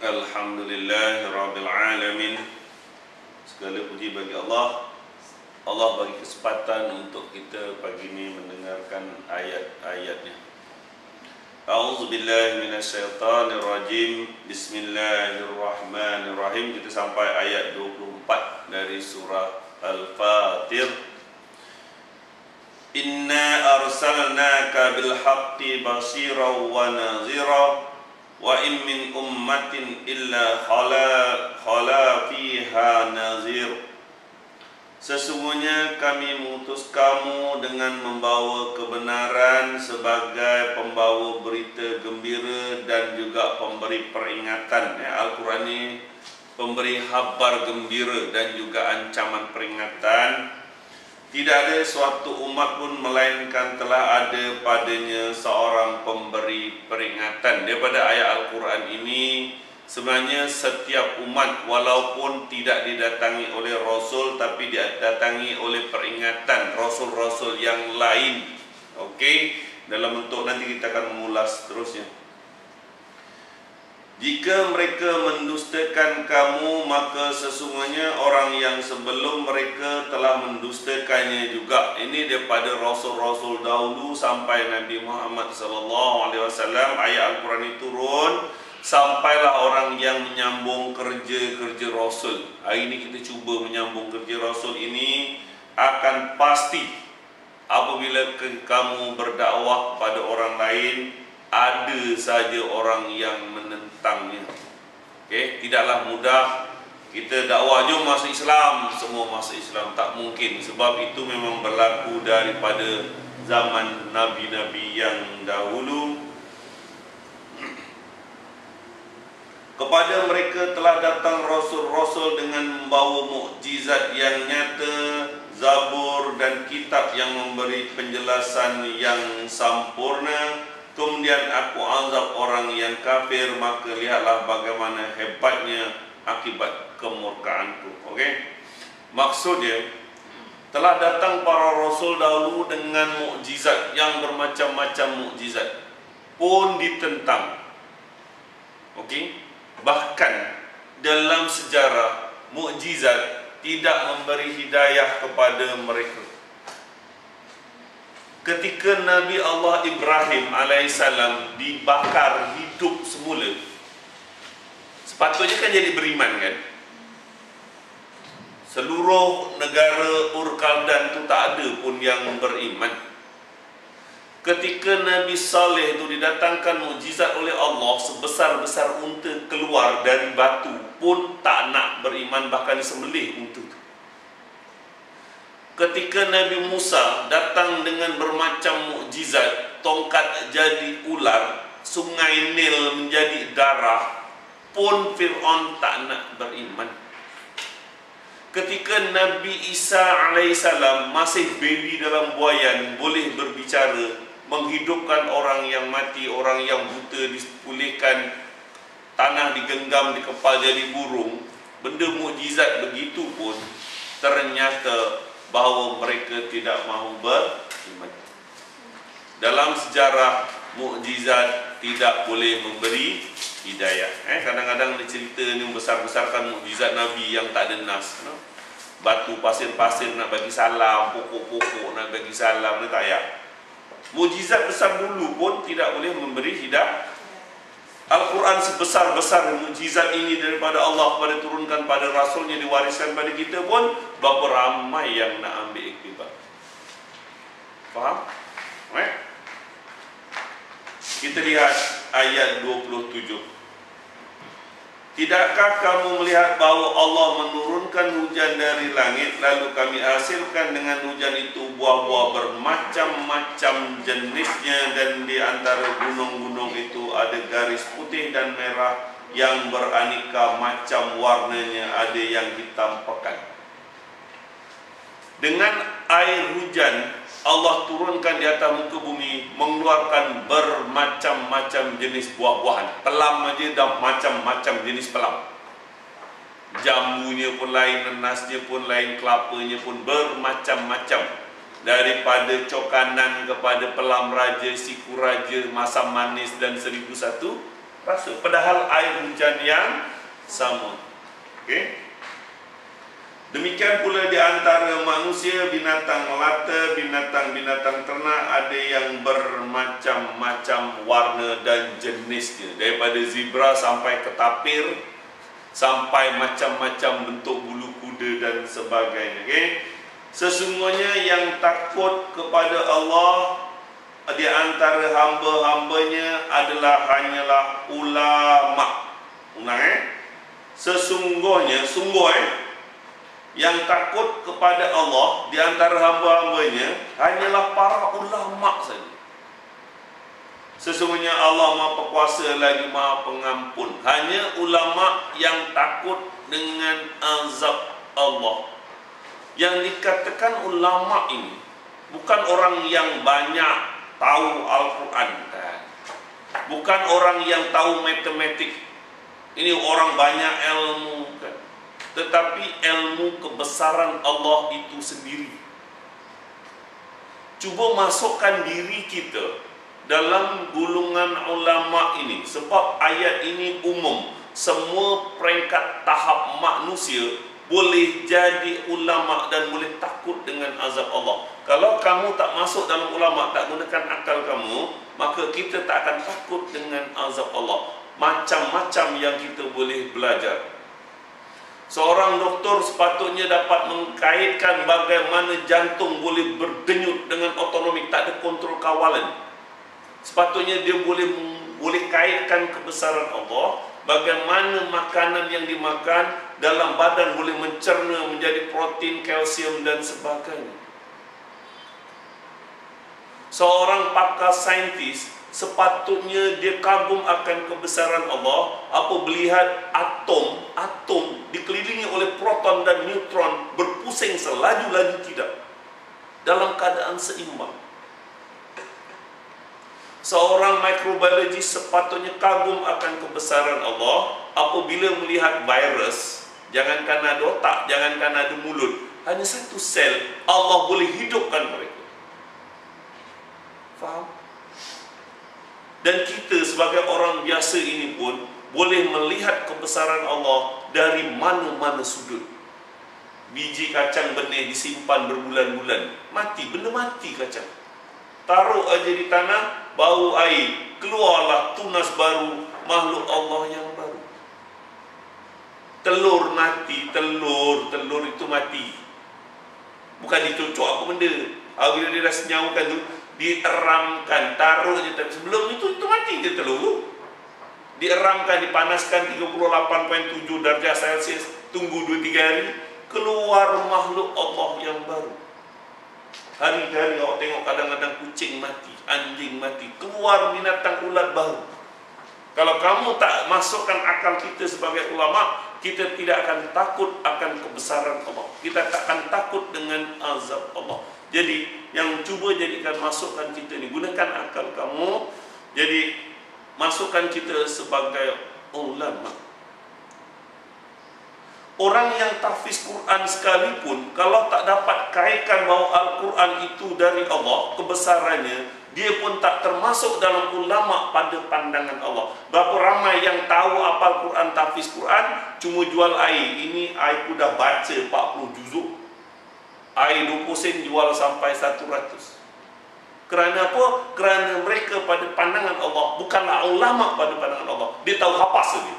Alhamdulillahirrabbilalamin. Segala puji bagi Allah. Allah bagi kesempatan untuk kita pagi ini mendengarkan ayat-ayatnya. A'udzubillahi minasyaitonirrajim. Bismillahirrahmanirrahim. Kita sampai ayat 24 dari surah Al-Fatir. Inna arsalnaka bilhaqqi bashiran wa nadhira wa in min ummatin illa khala fiha nazir. Sesungguhnya kami mengutus kamu dengan membawa kebenaran sebagai pembawa berita gembira dan juga pemberi peringatan. Al-Quran ini pemberi khabar gembira dan juga ancaman peringatan. Tidak ada suatu umat pun melainkan telah ada padanya seorang pemberi peringatan. Daripada ayat Al-Quran ini, sebenarnya setiap umat walaupun tidak didatangi oleh Rasul, tapi didatangi oleh peringatan Rasul-Rasul yang lain. Okey, dalam bentuk nanti kita akan mengulas seterusnya. Jika mereka mendustakan kamu, maka sesungguhnya orang yang sebelum mereka telah mendustakannya juga. Ini daripada Rasul-Rasul dahulu sampai Nabi Muhammad SAW. Ayat Al-Quran ini turun, sampailah orang yang menyambung kerja-kerja Rasul. Hari ini kita cuba menyambung kerja Rasul ini. Akan pasti apabila kamu berdakwah kepada orang lain, ada saja orang yang menentangnya. Okey, tidaklah mudah kita dakwah jom masuk Islam, semua masuk Islam, tak mungkin. Sebab itu memang berlaku daripada zaman nabi-nabi yang dahulu. Kepada mereka telah datang rasul-rasul dengan membawa mukjizat yang nyata, Zabur dan kitab yang memberi penjelasan yang sempurna. Kemudian aku azab orang yang kafir, maka lihatlah bagaimana hebatnya akibat kemurkaanku. Okey, maksudnya telah datang para rasul dahulu dengan mukjizat yang bermacam-macam mukjizat pun ditentang. Okey, bahkan dalam sejarah mukjizat tidak memberi hidayah kepada mereka. Ketika Nabi Allah Ibrahim alaihissalam dibakar hidup semula, sepatutnya kan jadi beriman kan? Seluruh negara Ur-Kaldan itu tak ada pun yang beriman. Ketika Nabi Saleh itu didatangkan mukjizat oleh Allah, sebesar-besar unta keluar dari batu pun tak nak beriman, bahkan disembelih unta itu. Ketika Nabi Musa datang dengan bermacam mukjizat, tongkat jadi ular, sungai Nil menjadi darah, pun Fir'aun tak nak beriman. Ketika Nabi Isa alaihissalam masih baby dalam buayan, boleh berbicara, menghidupkan orang yang mati, orang yang buta dipulihkan, tanah digenggam di kepala jadi burung, benda mukjizat begitu pun ternyata bahawa mereka tidak mahu beriman. Dalam sejarah mukjizat tidak boleh memberi hidayah. Kadang-kadang dia cerita ni membesar-besarkan mukjizat Nabi yang tak ada nas. Batu pasir-pasir nak bagi salam, pokok-pokok nak bagi salam, ni tak payah. Mukjizat besar dulu pun tidak boleh memberi hidayah. Al-Quran sebesar-besar mukjizat ini daripada Allah pada turunkan pada Rasulnya, diwariskan pada kita pun, berapa ramai yang nak ambil iktibar. Faham? Kita lihat ayat 27. Tidakkah kamu melihat bahawa Allah menurunkan hujan dari langit, lalu kami hasilkan dengan hujan itu buah-buah bermacam-macam jenisnya, dan di antara gunung-gunung itu ada garis putih dan merah yang beraneka macam warnanya, ada yang hitam pekat. Dengan air hujan Allah turunkan di atas muka bumi, mengeluarkan bermacam-macam jenis buah-buahan. Pelam aja dah macam-macam jenis pelam. Jambunya pun lain, nanasnya pun lain, kelapanya pun bermacam-macam. Daripada cokanan kepada pelam raja, siku raja, masam manis dan 1001 rasa. Padahal air hujan yang sama. Okey. Demikian pula di antara manusia, binatang melata, binatang-binatang ternak, ada yang bermacam-macam warna dan jenisnya. Daripada zebra sampai ke tapir, sampai macam-macam bentuk bulu kuda dan sebagainya. Okay? Sesungguhnya yang takut kepada Allah di antara hamba-hambanya adalah hanyalah ulama. Sesungguhnya, yang takut kepada Allah di antara hamba-hambanya hanyalah para ulama saja. Sesungguhnya Allah Maha Berkuasa lagi Maha Pengampun. Hanya ulama yang takut dengan azab Allah. Yang dikatakan ulama ini bukan orang yang banyak tahu Al-Quran, kan? Bukan orang yang tahu matematik. Ini orang banyak ilmu, kan? Tetapi ilmu kebesaran Allah itu sendiri. Cuba masukkan diri kita dalam golongan ulama ini, sebab ayat ini umum. Semua peringkat tahap manusia boleh jadi ulama dan boleh takut dengan azab Allah. Kalau kamu tak masuk dalam ulama, tak gunakan akal kamu, maka kita tak akan takut dengan azab Allah. Macam-macam yang kita boleh belajar. Seorang doktor sepatutnya dapat mengkaitkan bagaimana jantung boleh berdenyut dengan otonomi, tak ada kontrol kawalan. Sepatutnya dia boleh kaitkan kebesaran Allah, bagaimana makanan yang dimakan dalam badan boleh mencerna menjadi protein, kalsium dan sebagainya. Seorang pakar saintis sepatutnya dia kagum akan kebesaran Allah apabila melihat atom dikelilingi oleh proton dan neutron berpusing selaju-laju tidak dalam keadaan seimbang. Seorang mikrobiologis sepatutnya kagum akan kebesaran Allah apabila melihat virus, jangankan ada otak, jangankan ada mulut, hanya satu sel, Allah boleh hidupkan mereka. Faham? Dan kita sebagai orang biasa ini pun boleh melihat kebesaran Allah dari mana-mana sudut. Biji kacang benih disimpan berbulan-bulan, mati, benda mati kacang. Taruh aja di tanah, bau air, keluarlah tunas baru, makhluk Allah yang baru. Telur mati, telur itu mati. Bukan dicocok apa benda. Bila dia dah senyaukan tu, dieramkan, taruh je. Sebelum itu mati je telur tu. Dieramkan, dipanaskan 38.7 darjah Celsius, tunggu 2-3 hari, keluar makhluk Allah yang baru. Hari-hari awak tengok kadang-kadang kucing mati, anjing mati, keluar binatang ulat baru. Kalau kamu tak masukkan akal kita sebagai ulama, kita tidak akan takut akan kebesaran Allah. Kita tak akan takut dengan azab Allah. Jadi yang cuba jadikan masukkan kita ni, gunakan akal kamu. Jadi masukkan kita sebagai ulama. Orang yang tahfiz Quran sekalipun, kalau tak dapat kaitkan bahawa Al-Quran itu dari Allah, kebesarannya, dia pun tak termasuk dalam ulama pada pandangan Allah. Berapa ramai yang tahu apa Al-Quran, tahfiz Quran, cuma jual air. Ini air dah baca 40 juzuk. Air 20 sen jual sampai 100. Kerana apa? Kerana mereka pada pandangan Allah bukanlah ulama pada pandangan Allah. Dia tahu hafaz saja.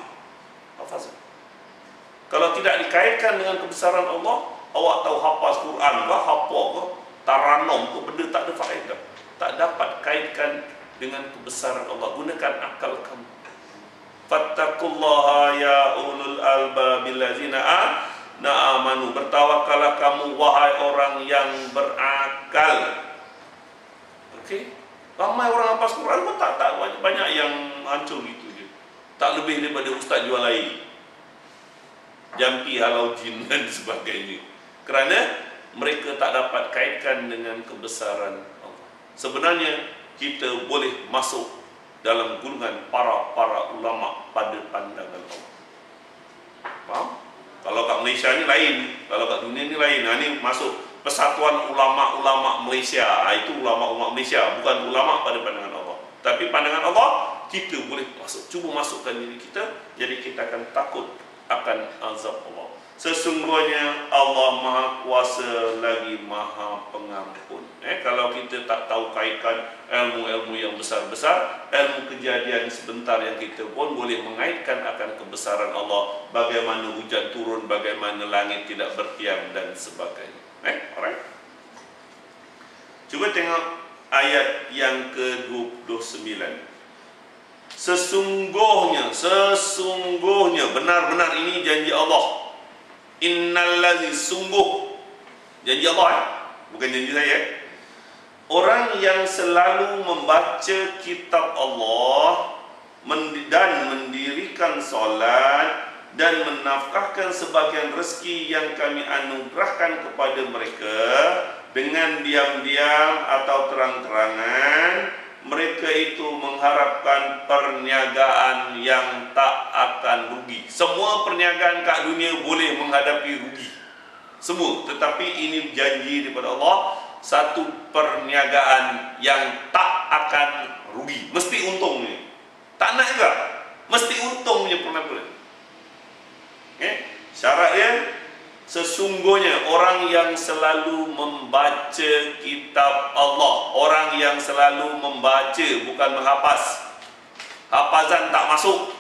Hafaz. Kalau tidak dikaitkan dengan kebesaran Allah, awak tahu hafaz Quran ke, hafal ke, taranum ke, benda tak ada faedah. Tak dapat kaitkan dengan kebesaran Allah. Gunakan akal kamu. Fattaqullaha ya ulul albabil ladzina amanu. Bertawakallah kamu wahai orang yang berakal. Okey. Ramai orang hafaz Quran pun tak banyak yang hancur gitu je. Tak lebih daripada ustaz jual air, jampi halau jin dan sebagainya. Kerana mereka tak dapat kaitkan dengan kebesaran Allah. Sebenarnya kita boleh masuk dalam golongan para ulama pada pandangan Allah. Faham? Kalau kat Malaysia ni lain, kalau kat dunia ni lain. Ini masuk Persatuan Ulama-Ulama Malaysia. Itu ulama-ulama Malaysia, bukan ulama pada pandangan Allah. Tapi pandangan Allah, kita boleh cuba masukkan diri kita, jadi kita akan takut akan azab Allah. Sesungguhnya Allah Maha Kuasa lagi Maha Pengampun. Kalau kita tak tahu kaitkan ilmu-ilmu yang besar-besar, ilmu kejadian sebentar yang kita pun boleh mengaitkan akan kebesaran Allah, bagaimana hujan turun, bagaimana langit tidak bertiang dan sebagainya. Alright. Cuba tengok ayat yang ke-29. Sesungguhnya benar-benar, ini janji Allah. Innallazi, sungguh, janji Allah, bukan janji saya. Orang yang selalu membaca kitab Allah dan mendirikan solat dan menafkahkan sebagian rezeki yang kami anugerahkan kepada mereka dengan diam-diam atau terang-terangan, mereka itu mengharapkan perniagaan yang tak akan rugi. Semua perniagaan kat dunia boleh menghadapi rugi, semua. Tetapi ini janji daripada Allah, satu perniagaan yang tak akan rugi, mesti untung ni. Tak nak juga, mesti untung punya perniagaan. Syarat dia, sesungguhnya orang yang selalu membaca kitab Allah, orang yang selalu membaca, bukan menghafaz. Hafazan tak masuk.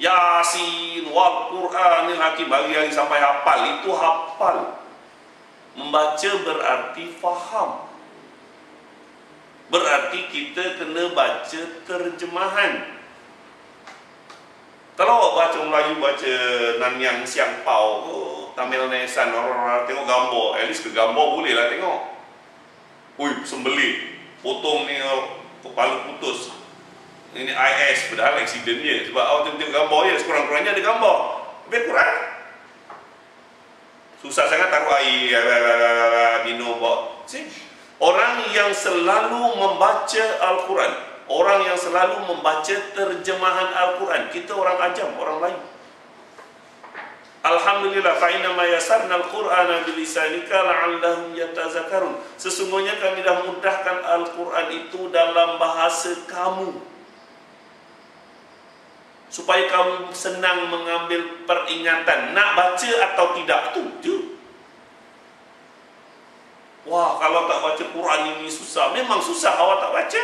Yasin wal Quranil Hakim, hari-hari sampai hafal, itu hafal. Membaca berarti faham. Berarti kita kena baca terjemahan. Kalau awak baca Melayu, baca Nanyang Siang Pau, Tamil Nesan, orang-orang tengok gambar, at least ke gambar boleh lah tengok. Ui, sembelih, potong ni kepala putus. Ini IS, padahal accident je. Sebab awak tengok gambar je, sekurang-kurangnya ada gambar. Lebih kurang susah sangat taruh air, minum, bawa. Orang yang selalu membaca Al-Quran, orang yang selalu membaca terjemahan Al-Quran. Kita orang ajam, orang Melayu. Alhamdulillah, fa'inna ma yasarna al-Qur'ana bilisanika la'allahum yatazakkarun. Sesungguhnya kami dah mudahkan Al-Quran itu dalam bahasa kamu, supaya kamu senang mengambil peringatan. Nak baca atau tidak, tu je. Wah, kalau tak baca Quran ini susah. Memang susah, awak tak baca.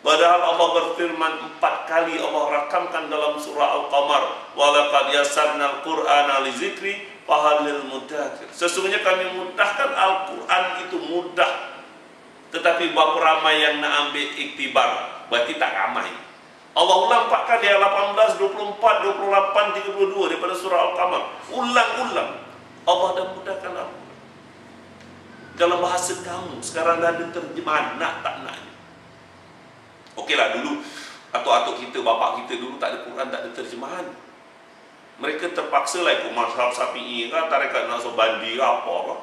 Padahal Allah berfirman 4 kali, Allah rakamkan dalam surah Al-Qamar, walaqad yassarnal Qur'ana lizikri fahal lil muddakir. Sesungguhnya kami mudahkan Al-Quran, itu mudah. Tetapi berapa ramai yang nak ambil iktibar? Berarti tak ramai. Allah ulang 4 kali, 18, 24, 28, 32 daripada surah Al-Qamar. Ulang-ulang. Allah dah mudahkan Al-Quran dalam bahasa kamu. Sekarang dah ada terjemahan, nak tak nak. Okeylah, dulu atuk-atuk kita, bapak kita dulu tak ada Quran, tak ada terjemahan. Mereka terpaksa lah ikut mazhab Syafi'i, kan, tarekat Naqsabandi, apa.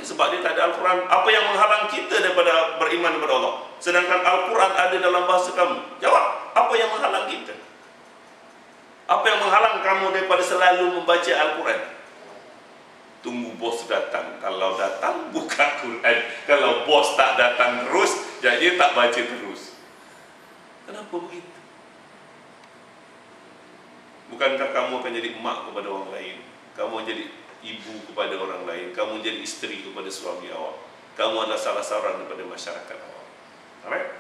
Sebab dia tak ada Al-Quran. Apa yang menghalang kita daripada beriman kepada Allah? Sedangkan Al-Quran ada dalam bahasa kamu. Jawab, apa yang menghalang kita? Apa yang menghalang kamu daripada selalu membaca Al-Quran? Tunggu bos datang. Kalau datang, buka Quran. Kalau bos tak datang terus, jadi tak baca terus. Kenapa begitu? Bukankah kamu akan jadi emak kepada orang lain? Kamu jadi ibu kepada orang lain. Kamu jadi isteri kepada suami awak. Kamu adalah salah seorang daripada masyarakat awak. Alright?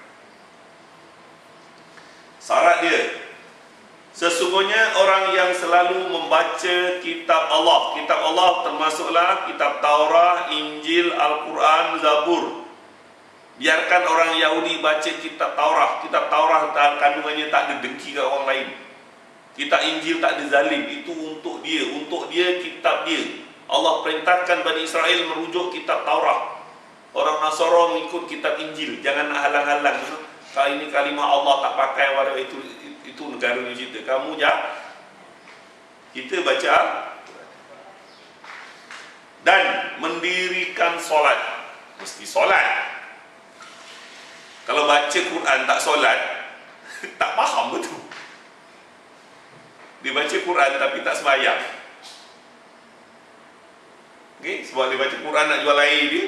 Syarat dia, sesungguhnya orang yang selalu membaca kitab Allah. Kitab Allah termasuklah kitab Taurah, Injil, Al-Quran, Zabur. Biarkan orang Yahudi baca kitab Taurah. Kitab Taurah kandungannya tak ada dengki ke orang lain. Kitab Injil tak ada zalim. Itu untuk dia. Untuk dia, kitab dia. Allah perintahkan Bani Israel merujuk kitab Taurah. Orang Nasara mengikut kitab Injil. Jangan nak halang-halang. Kalau ini kalimah Allah tak pakai, walau itu negara ni cerita. Kamu jah, kita baca dan mendirikan solat. Mesti solat. Kalau baca Quran tak solat, tak faham betul. Dia baca Quran tapi tak sembahyang. Okay? Sebab dia baca Quran nak jual air dia,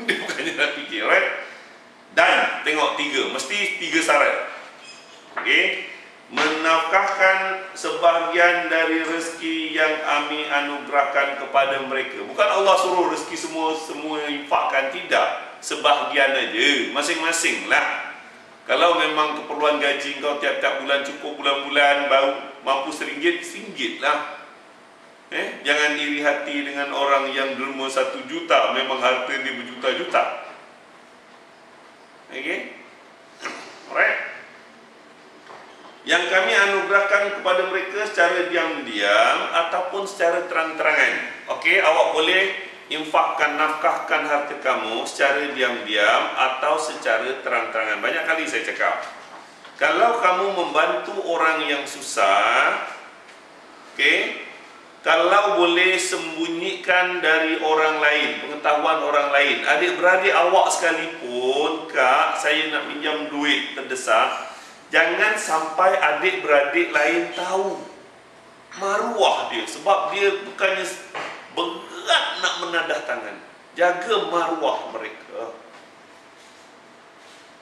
dia bukannya nak fikir, right? Dan tengok tiga, mesti tiga syarat. Okey, menafkahkan sebahagian dari rezeki yang kami anugerahkan kepada mereka. Bukan Allah suruh rezeki semua infakkan, tidak. Sebahagian aja, masing-masing lah. Kalau memang keperluan gaji kau tiap-tiap bulan cukup bulan-bulan baru mampu RM1 lah. Jangan iri hati dengan orang yang derma 1 juta, memang harta dia berjuta-juta. Okey, alright. Yang kami anugerahkan kepada mereka secara diam-diam ataupun secara terang-terangan. Okey, awak boleh infakkan, nafkahkan harta kamu secara diam-diam atau secara terang-terangan. Banyak kali saya cakap, kalau kamu membantu orang yang susah, okey, kalau boleh sembunyikan dari orang lain, pengetahuan orang lain, adik-beradik awak sekalipun, kak, saya nak pinjam duit terdesak, jangan sampai adik-beradik lain tahu. Maruah dia, sebab dia bukannya berat nak menadah tangan. Jaga maruah mereka.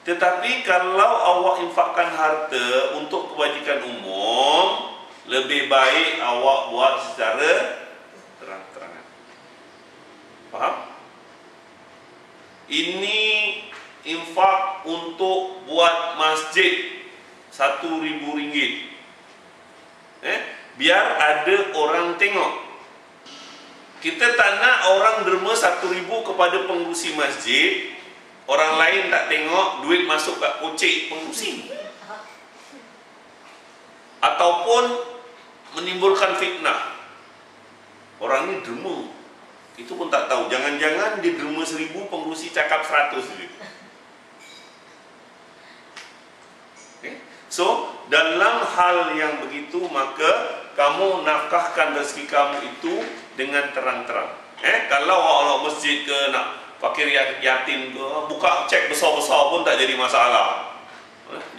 Tetapi kalau awak infakkan harta untuk kebajikan umum, lebih baik awak buat secara terang-terangan. Faham? Ini infak untuk buat masjid RM1,000. Biar ada orang tengok. Kita tak nak orang derma RM1,000 kepada pengurusi masjid, orang lain tak tengok, duit masuk kat kocek pengurusi, ataupun menimbulkan fitnah. Orang ni derma, itu pun tak tahu. Jangan-jangan dia derma 1,000, pengurusi cakap 100 je. So, dalam hal yang begitu, maka kamu nafkahkan rezeki kamu itu dengan terang-terang. Kalau awak masjid ke, nak fakir yatim ke, buka cek besar-besar pun tak jadi masalah.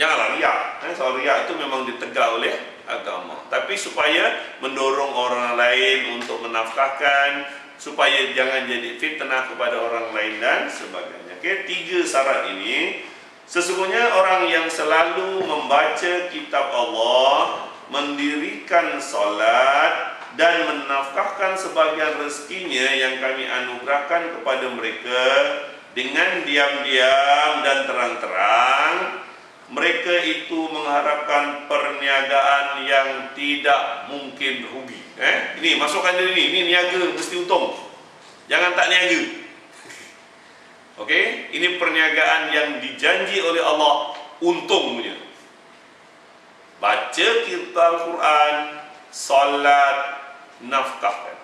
Janganlah riak. Soal riak itu memang ditegak oleh agama. Tapi supaya mendorong orang lain untuk menafkahkan, supaya jangan jadi fitnah kepada orang lain dan sebagainya. Okey, 3 syarat ini. Sesungguhnya orang yang selalu membaca kitab Allah, mendirikan solat dan menafkahkan sebagian rezekinya yang kami anugerahkan kepada mereka dengan diam-diam dan terang-terang, mereka itu mengharapkan perniagaan yang tidak mungkin rugi. Ini masukkan diri ini niaga mesti untung. Jangan tak niaga. Okey, ini perniagaan yang dijanji oleh Allah untungnya. Baca kitab Al-Quran, solat, nafkahkan.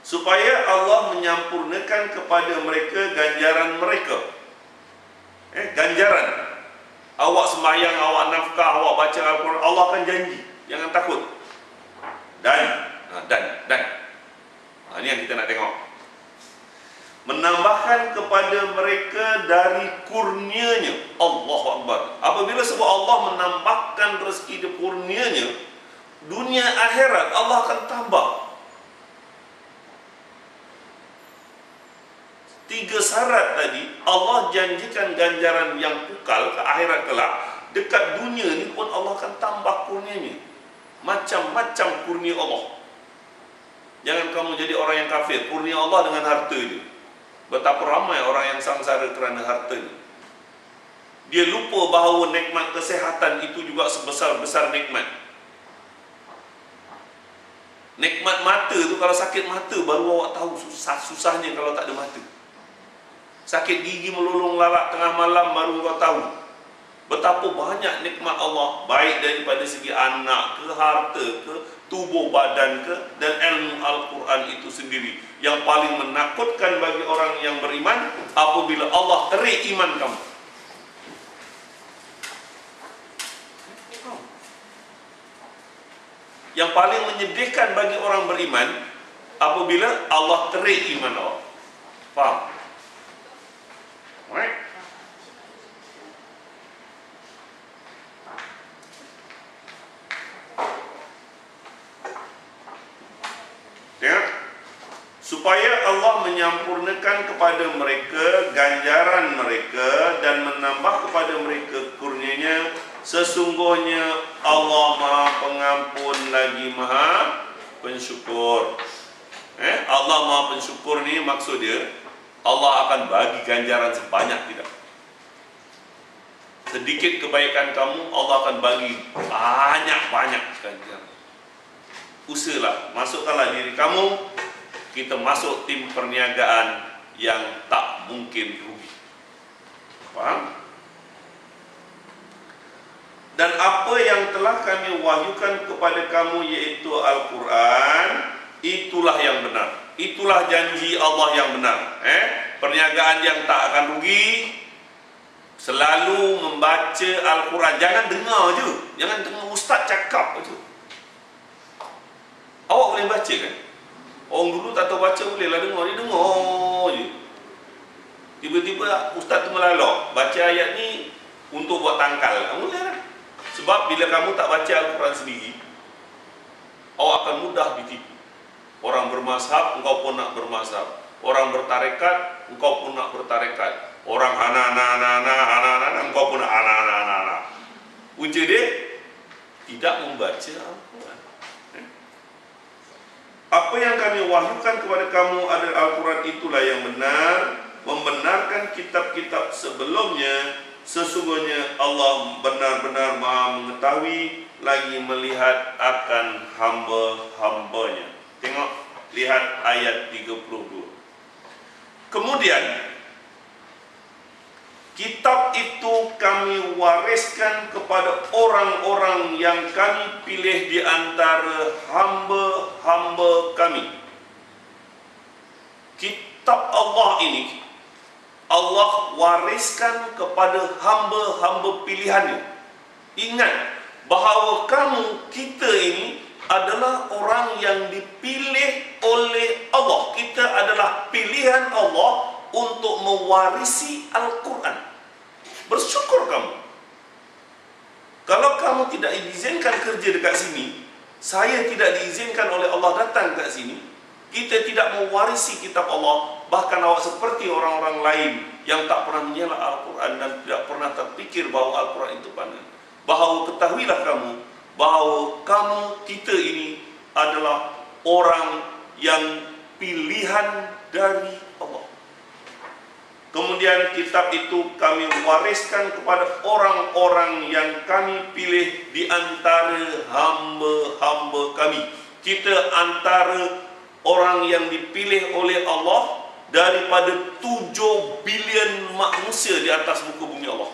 Supaya Allah menyampurnakan kepada mereka ganjaran mereka. Ganjaran. Awak sembahyang, awak nafkah, awak baca Al-Quran, Allah akan janji. Jangan takut. Dan ini yang kita nak tengok. Menambahkan kepada mereka dari kurnianya. Allahu Akbar. Apabila sebab Allah menambahkan rezeki di kurnianya, dunia akhirat Allah akan tambah. 3 syarat tadi, Allah janjikan ganjaran yang kekal ke akhirat kelak. Dekat dunia ni pun Allah akan tambah kurnianya. Macam-macam kurnia Allah. Jangan kamu jadi orang yang kafir. Kurnia Allah dengan harta dia. Betapa ramai orang yang sangsara kerana hartanya. Dia lupa bahawa nikmat kesihatan itu juga sebesar-besar nikmat. Nikmat mata tu, kalau sakit mata baru awak tahu susahnya kalau tak ada mata. Sakit gigi melulung lalat tengah malam baru awak tahu betapa banyak nikmat Allah, baik daripada segi anak ke, harta ke, tubuh badan ke, dan ilmu Al-Quran itu sendiri. Yang paling menakutkan bagi orang yang beriman apabila Allah terik iman kamu. Yang paling menyedihkan bagi orang beriman apabila Allah terik iman awak. Faham? Alright? supaya Allah menyempurnakan kepada mereka ganjaran mereka dan menambah kepada mereka kurnianya. Sesungguhnya Allah Maha Pengampun lagi Maha Pensyukur. Allah Maha Pensyukur ni maksud dia Allah akan bagi ganjaran sebanyak tidak. Sedikit kebaikan kamu, Allah akan bagi banyak-banyak ganjaran. Usahalah, masukkanlah diri kamu, kita masuk tim perniagaan yang tak mungkin rugi. Faham? Dan apa yang telah kami wahyukan kepada kamu yaitu Al-Quran, itulah yang benar. Itulah janji Allah yang benar. Perniagaan yang tak akan rugi, selalu membaca Al-Quran. Jangan dengar je, jangan dengar ustaz cakap je. Awak boleh baca kan? Orang dulu tak tahu baca, bolehlah dengar. Dia dengar je. Tiba-tiba ustaz tu melalok, baca ayat ni untuk buat tangkal. Boleh lah. Sebab bila kamu tak baca Al-Quran sendiri, awak akan mudah ditipu. Orang bermazhab, engkau pun nak bermazhab. Orang bertarekat, engkau pun nak bertarekat. Orang hana, engkau pun nak hana. Punca dia tidak membaca Al-Quran. Apa yang kami wahyukan kepada kamu adalah Al-Quran, itulah yang benar, membenarkan kitab-kitab sebelumnya. Sesungguhnya Allah benar-benar Maha mengetahui lagi melihat akan hamba-hambanya. Tengok, lihat ayat 32. Kemudian kitab itu kami wariskan kepada orang-orang yang kami pilih di antara hamba-hamba kami. Kitab Allah ini Allah wariskan kepada hamba-hamba pilihannya. Ingat bahawa kita ini adalah orang yang dipilih oleh Allah. Kita adalah pilihan Allah untuk mewarisi Al-Quran. Bersyukur kamu. Kalau kamu tidak diizinkan kerja dekat sini, saya tidak diizinkan oleh Allah datang dekat sini, kita tidak mewarisi kitab Allah. Bahkan awak seperti orang-orang lain yang tak pernah menyela Al-Quran dan tidak pernah terfikir bahawa Al-Quran itu pandai. Bahawa ketahuilah kamu bahawa kita ini adalah orang yang pilihan dari Allah. Kemudian kitab itu kami wariskan kepada orang-orang yang kami pilih di antara hamba-hamba kami. Kita antara orang yang dipilih oleh Allah daripada 7 bilion manusia di atas muka bumi Allah.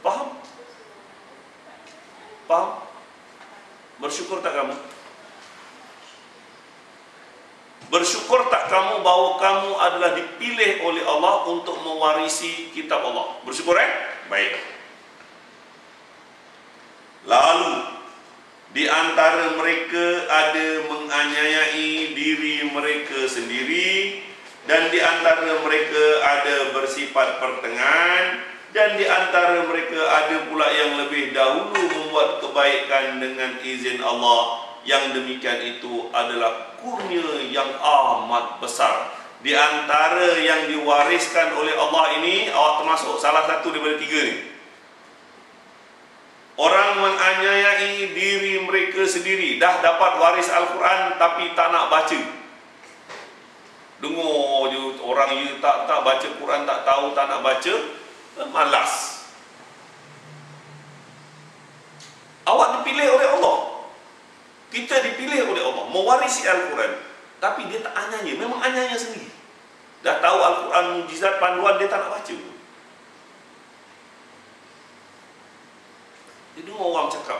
Faham? Faham? Bersyukur tak kamu? Bersyukur tak kamu bahawa kamu adalah dipilih oleh Allah untuk mewarisi kitab Allah? Bersyukur Baik. Lalu di antara mereka ada menganiayai diri mereka sendiri, dan di antara mereka ada bersifat pertengahan, dan di antara mereka ada pula yang lebih dahulu membuat kebaikan dengan izin Allah. Yang demikian itu adalah kurnia yang amat besar. Di antara yang diwariskan oleh Allah ini, awak termasuk salah satu daripada 3 ni. Orang menganiayai diri mereka sendiri, dah dapat waris Al-Quran tapi tak nak baca. Dengar je orang tak baca Quran, tak tahu, tak nak baca, malas. Awak dipilih oleh Allah. Kita dipilih oleh Allah mewarisi Al-Quran, tapi dia tak anyaya, memang anyaya sendiri. Dah tahu Al-Quran mujizat panduan, dia tak nak baca. Dia dengar orang cakap.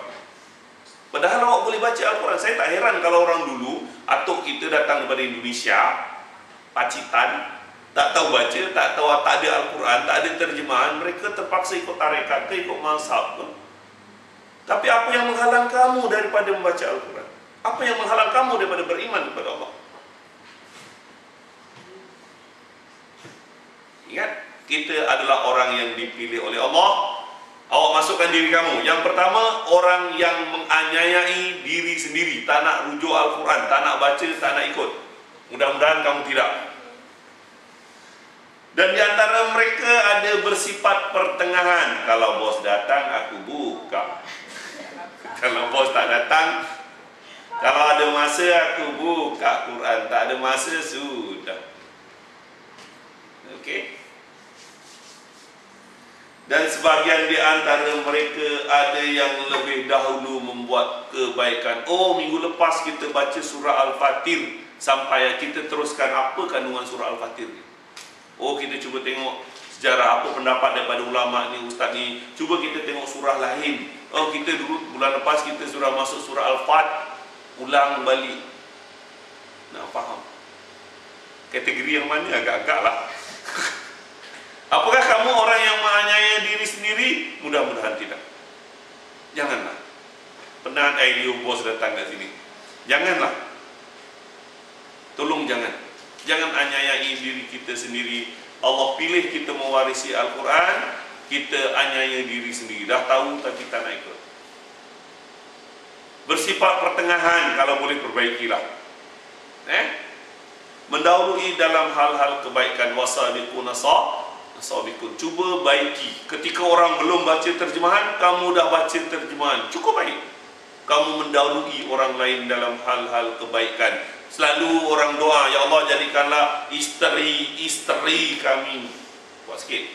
Padahal awak boleh baca Al-Quran. Saya tak heran kalau orang dulu, atuk kita datang daripada Indonesia, Pacitan, tak tahu baca, tak tahu, tak ada Al-Quran, tak ada terjemahan, mereka terpaksa ikut tarekat ke ikut mazhab pun. Tapi apa yang menghalang kamu daripada membaca Al-Quran? Apa yang menghalang kamu daripada beriman kepada Allah? Ingat, kita adalah orang yang dipilih oleh Allah. Awak masukkan diri kamu. Yang pertama, orang yang menganiayai diri sendiri, tak nak rujuk Al-Quran, tak nak baca, tak nak ikut. Mudah-mudahan kamu tidak. Dan di antara mereka ada bersifat pertengahan. Kalau bos datang, aku buka. Kalau bos tak datang, kalau ada masa, aku buka Quran. Tak ada masa, sudah. Okey. Dan sebahagian di antara mereka ada yang lebih dahulu membuat kebaikan. Oh, minggu lepas kita baca surah Al-Fatir sampai kita teruskan apa kandungan surah Al-Fatir ni. Oh, kita cuba tengok sejarah apa pendapat daripada ulama ni, ustaz ni. Cuba kita tengok surah lain. Oh, kita dulu bulan lepas kita surah masuk surah Al-Fat, ulang balik. Nak faham kategori yang mana? Agak-agak lah. Apakah kamu orang yang menganiaya diri sendiri? Mudah-mudahan tidak. Janganlah. Pernah Ailio bos datang kat sini. Janganlah. Tolong jangan. Jangan aniayai diri kita sendiri. Allah pilih kita mewarisi Al-Quran, kita aniaya diri sendiri. Dah tahu tapi tak nak ikut. Bersifat pertengahan, kalau boleh perbaikilah. Mendahului dalam hal-hal kebaikan. Wasabiquna sabiqun. Cuba baiki. Ketika orang belum baca terjemahan, kamu dah baca terjemahan. Cukup baik. Kamu mendahului orang lain dalam hal-hal kebaikan. Selalu orang doa, ya Allah jadikanlah isteri-isteri kami, buat sikit,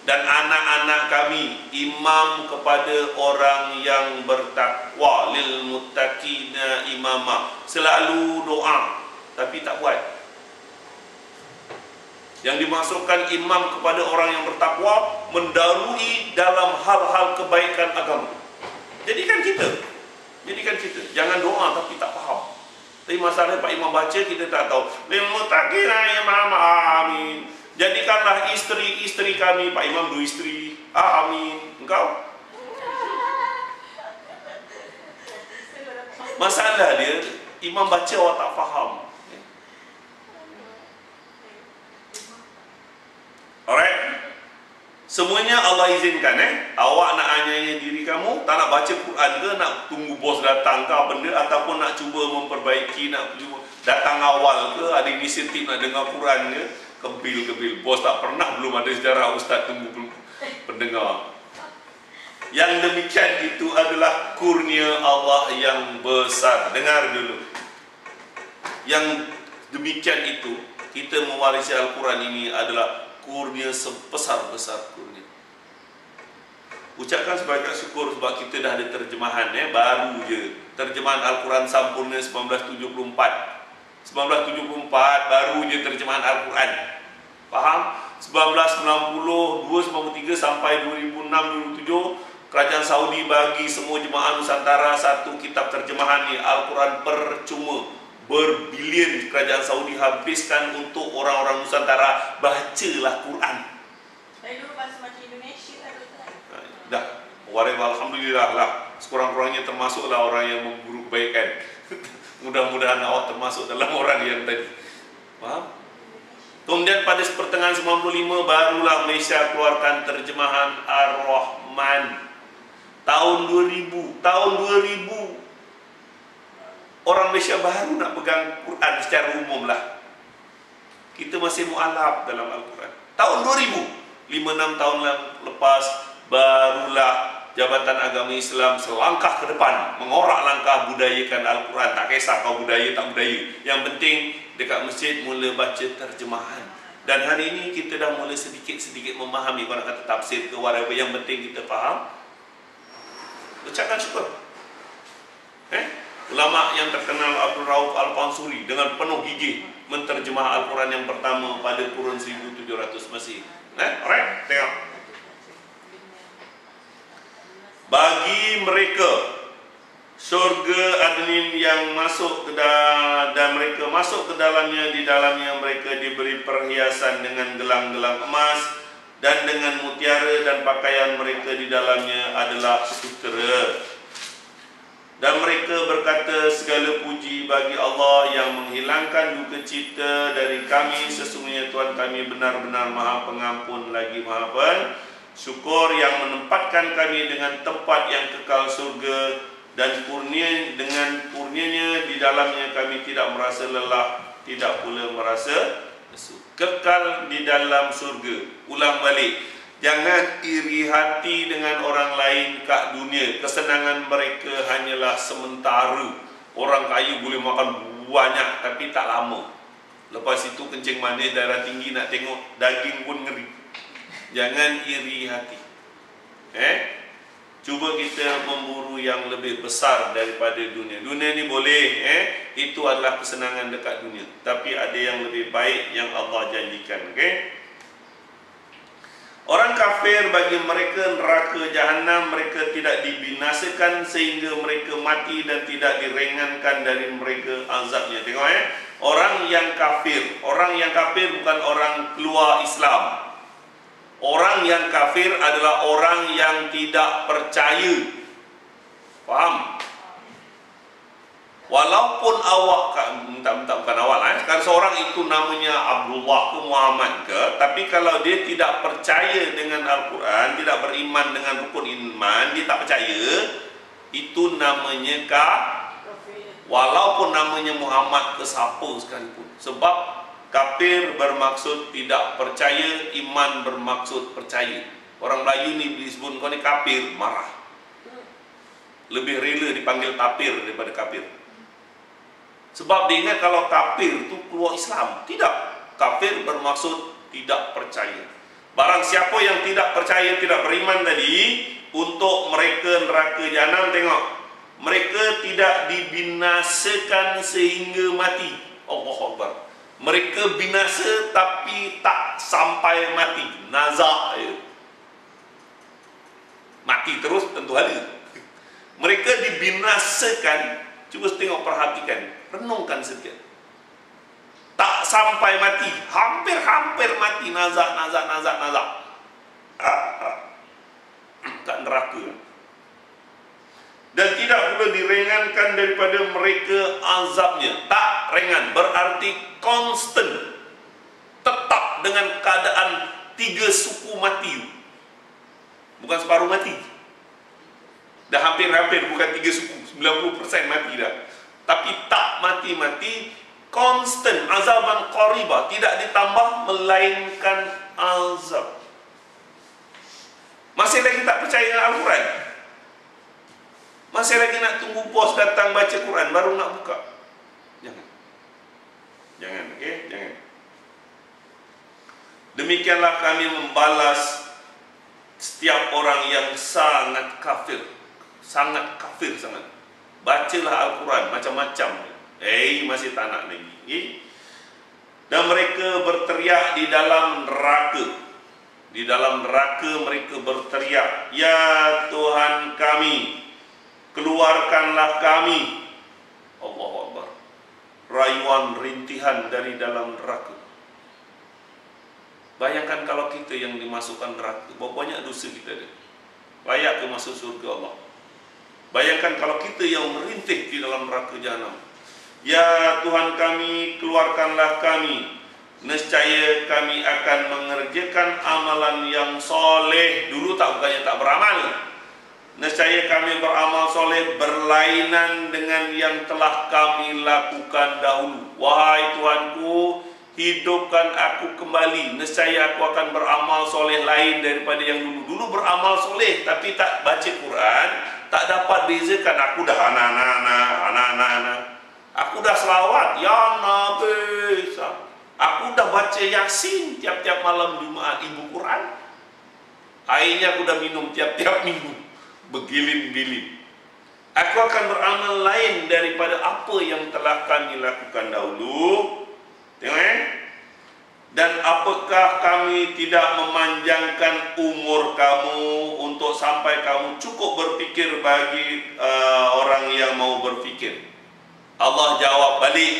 dan anak-anak kami imam kepada orang yang bertakwa, lil muttaqina imama. Selalu doa tapi tak buat. Yang dimasukkan imam kepada orang yang bertakwa, mendahului dalam hal-hal kebaikan agama. Jadikan kita. Jangan doa tapi tak faham. Tapi masalahnya Pak Imam baca kita tak tahu. Lil muttaqina imama, amin. Jadikanlah isteri-isteri kami. Pak Imam 2 isteri, amin. Engkau? Masalah dia, imam baca awak tak faham. Alright. Semuanya Allah izinkan. Awak nak aniaya diri kamu, tak nak baca Quran ke, nak tunggu bos datang ke apa benda, ataupun nak cuba memperbaiki, nak cuba datang awal ke, ada inisiatif nak dengar Quran ke, kebil. Bos tak pernah, belum ada sejarah ustaz tunggu pendengar. Yang demikian itu adalah kurnia Allah yang besar. Dengar dulu. Yang demikian itu, kita mewarisi Al-Quran ini adalah kurnia sebesar-besar kurnia. Ucapkan sebagai syukur sebab kita dah ada terjemahan baru je. Terjemahan Al-Quran sempurna 1974. 1974 baru je terjemahan Al-Quran. Faham? 1992, 93 sampai 2006, 2007 Kerajaan Saudi bagi semua jemaah Nusantara satu kitab terjemahan ni, Al-Quran percuma. Berbilion kerajaan Saudi habiskan untuk orang-orang Nusantara. Bacalah Quran. Dari dulu pas macam Indonesia tak? Dah, alhamdulillah lah. Sekurang-kurangnya termasuklah orang yang memburu kebaikan. Mudah-mudahan awak termasuk dalam orang yang tadi. Faham? Kemudian pada pertengahan 95 barulah Malaysia keluarkan terjemahan Ar-Rahman. Tahun 2000 orang Malaysia baru nak pegang Quran secara umum lah. Kita masih mu'alaf dalam Al-Quran. Tahun 2000, 5-6 tahun lepas, barulah Jabatan Agama Islam selangkah ke depan, mengorak langkah budayakan Al-Quran. Tak kisah kau budaya tak budaya, yang penting dekat masjid mula baca terjemahan. Dan hari ini kita dah mula sedikit-sedikit memahami. Kau nak kata tafsir ke whatever, yang penting kita faham. Ucapkan syukur. Ulama yang terkenal Abdul Rauf Al-Pansuri dengan penuh gigih menterjemah Al-Quran yang pertama pada kurun 1700 Masih. Alright, tengok. Bagi mereka syurga adnin yang masuk ke dan mereka masuk ke dalamnya, di dalamnya mereka diberi perhiasan dengan gelang-gelang emas dan dengan mutiara, dan pakaian mereka di dalamnya adalah sutera. Dan mereka berkata, segala puji bagi Allah yang menghilangkan duka cita dari kami. Sesungguhnya Tuhan kami benar-benar Maha Pengampun lagi Maha Pensyukur, yang menempatkan kami dengan tempat yang kekal surga, dan dengan kurnianya di dalamnya kami tidak merasa lelah tidak pula merasa lesu. Kekal di dalam surga. Ulang balik, jangan iri hati dengan orang lain kat dunia. Kesenangan mereka hanyalah sementara. Orang kaya boleh makan banyak tapi tak lama. Lepas itu kencing manis, darah tinggi, nak tengok daging pun ngeri. Jangan iri hati. Cuba kita memburu yang lebih besar daripada dunia. Dunia ni boleh, itu adalah kesenangan dekat dunia. Tapi ada yang lebih baik yang Allah janjikan. Orang kafir, bagi mereka neraka jahanam, mereka tidak dibinasakan sehingga mereka mati dan tidak diringankan dari mereka azabnya. Tengok orang yang kafir bukan orang keluar Islam. Orang yang kafir adalah orang yang tidak percaya. Faham? Walaupun awak bukan awak kan seorang itu namanya Abdullah ke Muhammad ke, tapi kalau dia tidak percaya dengan Al-Quran, tidak beriman dengan rukun iman, dia tak percaya, itu namanya kafir. Walaupun namanya Muhammad ke siapa sekalipun. Sebab kafir bermaksud tidak percaya, iman bermaksud percaya. Orang Melayu ni disebut kau ni kafir, marah. Lebih rela dipanggil tapir daripada kafir. Sebab dia ingat kalau kafir tu keluar Islam. Tidak. Kafir bermaksud tidak percaya. Barang siapa yang tidak percaya, tidak beriman tadi, untuk mereka neraka jahanam, tengok, mereka tidak dibinasakan sehingga mati. Allahu Akbar. Mereka binasa tapi tak sampai mati. Nazak je. Mati terus tentu ada. Mereka dibinasakan. Cuba tengok, perhatikan, renungkan sedikit. Tak sampai mati, hampir mati, nazak. Kat neraka. Dan tidak pula diringankan daripada mereka azabnya. Tak ringan, berarti constant, tetap dengan keadaan 3 suku mati. Bukan separuh mati. Dah hampir-hampir, bukan 3 suku, 90% mati dah. Tapi tak mati-mati, constant, azaban qariba, tidak ditambah melainkan azab. Masih lagi tak percaya dengan Al-Quran? Masih lagi nak tunggu bos datang baca Quran baru nak buka? Jangan, jangan. Demikianlah kami membalas setiap orang yang sangat kafir. Sangat. Bacalah Al-Quran macam-macam. Masih tak nak lagi. Dan mereka berteriak di dalam neraka. Di dalam neraka mereka berteriak, ya Tuhan kami, keluarkanlah kami. Allahu Akbar. Rayuan rintihan dari dalam neraka. Bayangkan kalau kita yang dimasukkan neraka, berapa banyak dosa kita ada. Layak ke masuk surga Allah. Bayangkan kalau kita yang merintih di dalam neraka jahanam. Ya Tuhan kami, keluarkanlah kami. Nescaya kami akan mengerjakan amalan yang soleh. Dulu bukannya tak beramal. Nescaya kami beramal soleh berlainan dengan yang telah kami lakukan dahulu. Wahai Tuhanku, hidupkan aku kembali. Nescaya aku akan beramal soleh lain daripada yang dulu. Dulu beramal soleh tapi tak baca Quran, tak dapat bezakan. Aku dah anak-anak. Aku dah selawat, ya Nabi. Aku dah baca Yasin tiap-tiap malam Jumaat, ibu Quran. Airnya aku dah minum tiap-tiap minggu, bergilin-gilin. Aku akan beramal lain daripada apa yang telah kami lakukan dahulu. Tengok Dan apakah kami tidak memanjangkan umur kamu untuk sampai kamu cukup berfikir bagi orang yang mau berfikir? Allah jawab balik,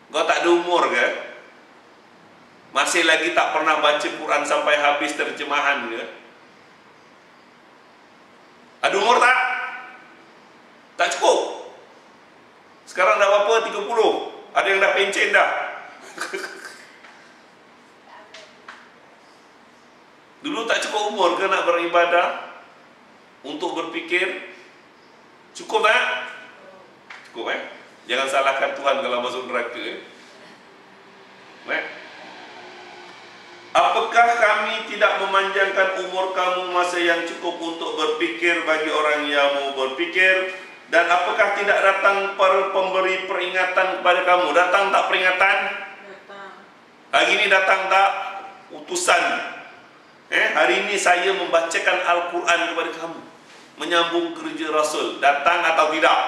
kau tak ada umur ke? Masih lagi tak pernah baca Quran sampai habis terjemahan ke? Ada umur tak? Tak cukup. Sekarang dah berapa? 30. Ada yang dah pencen dah. Dulu tak cukup umur ke nak beribadah? Untuk berfikir? Cukup tak? Cukup Jangan salahkan Tuhan kalau masuk neraka. Apakah kami tidak memanjangkan umur kamu masa yang cukup untuk berfikir bagi orang yang mau berfikir? Dan apakah tidak datang pemberi peringatan kepada kamu? Datang tak peringatan? Datang. Hari ini datang tak utusan? Hari ini saya membacakan Al-Quran kepada kamu, menyambung kerja Rasul. Datang atau tidak?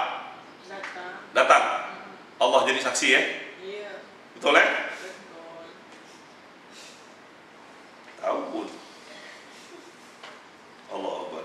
Datang. Datang. Allah jadi saksi Iya. Betul Betul. Tahu pun. Allah Akbar.